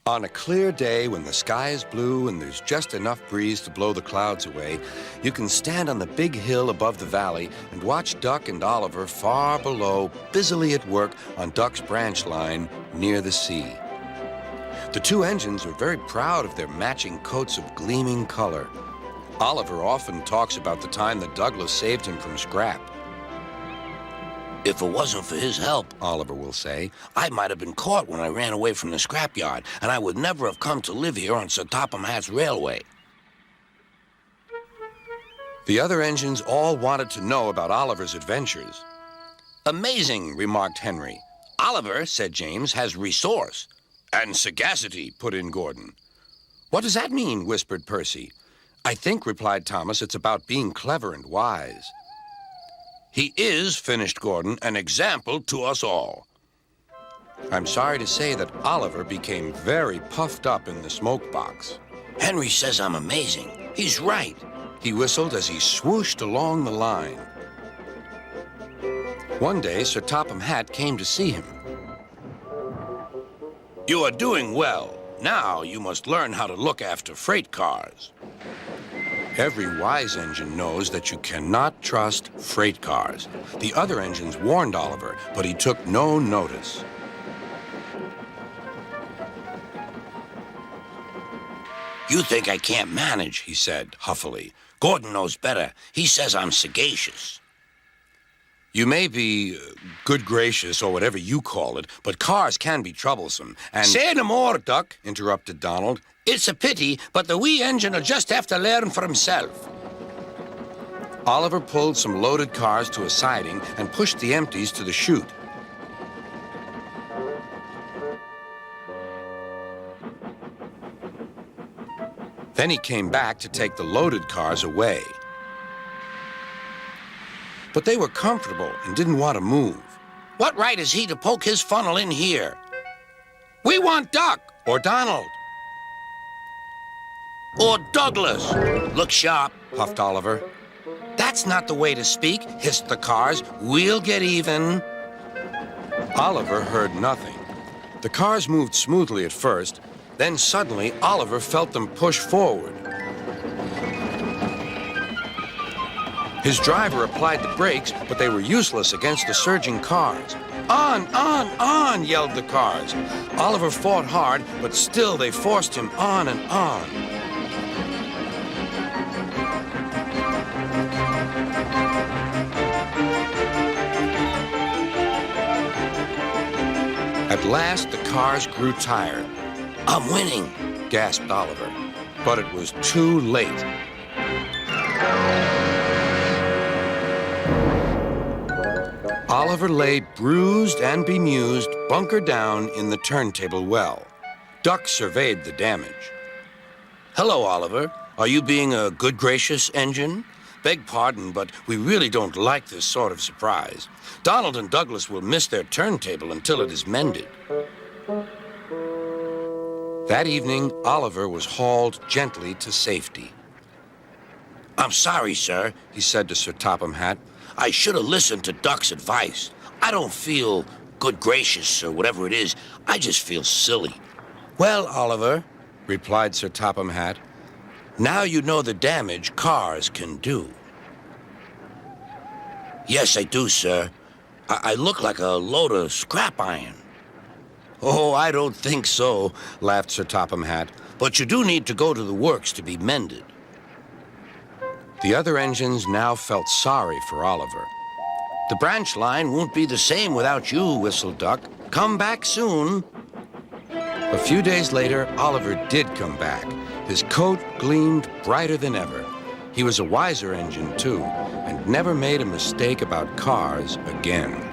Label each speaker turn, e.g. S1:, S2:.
S1: On a clear day when the sky is blue and there's just enough breeze to blow the clouds away, you can stand on the big hill above the valley and watch Duck and Oliver far below, busily at work on Duck's branch line near the sea. The two engines are very proud of their matching coats of gleaming color. Oliver often talks about the time that Douglas saved him from scrap.
S2: If it wasn't for his help,
S1: Oliver will say,
S2: I might have been caught when I ran away from the scrapyard, and I would never have come to live here on Sir Topham Hatt's railway.
S1: The other engines all wanted to know about Oliver's adventures.
S2: Amazing, remarked Henry.
S1: Oliver, said James, has resource. And sagacity, put in Gordon. What does that mean, whispered Percy. I think, replied Thomas, it's about being clever and wise.
S2: He is, finished Gordon, an example to us all.
S1: I'm sorry to say that Oliver became very puffed up in the smoke box.
S2: Henry says I'm amazing. He's right.
S1: He whistled as he swooshed along the line. One day, Sir Topham Hatt came to see him.
S2: You are doing well. Now you must learn how to look after freight cars.
S1: Every wise engine knows that you cannot trust freight cars. The other engines warned Oliver, but he took no notice.
S2: You think I can't manage, he said huffily. Gordon knows better. He says I'm sagacious.
S1: You may be good gracious or whatever you call it, but cars can be troublesome, and—
S2: Say no more, Duck,
S1: interrupted Donald.
S2: It's a pity, but the wee engine will just have to learn for himself.
S1: Oliver pulled some loaded cars to a siding and pushed the empties to the chute. Then he came back to take the loaded cars away. But they were comfortable and didn't want to move.
S2: What right is he to poke his funnel in here? We want Duck.
S1: Or Donald.
S2: Or Douglas. Look sharp,
S1: puffed Oliver.
S2: That's not the way to speak, hissed the cars. We'll get even.
S1: Oliver heard nothing. The cars moved smoothly at first, then suddenly Oliver felt them push forward. His driver applied the brakes, but they were useless against the surging cars. On, yelled the cars. Oliver fought hard, but still they forced him on and on. At last, the cars grew tired.
S2: I'm winning,
S1: gasped Oliver, but it was too late. Oliver lay bruised and bemused, bunker down in the turntable well. Duck surveyed the damage.
S2: Hello, Oliver. Are you being a good gracious engine? Beg pardon, but we really don't like this sort of surprise. Donald and Douglas will miss their turntable until it is mended.
S1: That evening, Oliver was hauled gently to safety.
S2: I'm sorry, sir, he said to Sir Topham Hatt. I should have listened to Duck's advice. I don't feel good gracious or whatever it is. I just feel silly. Well, Oliver, replied Sir Topham Hatt, now you know the damage cars can do. Yes, I do, sir. I look like a load of scrap iron. Oh, I don't think so, laughed Sir Topham Hatt. But you do need to go to the works to be mended.
S1: The other engines now felt sorry for Oliver.
S2: The branch line won't be the same without you, whistled Duck. Come back soon.
S1: A few days later, Oliver did come back. His coat gleamed brighter than ever. He was a wiser engine, too, and never made a mistake about cars again.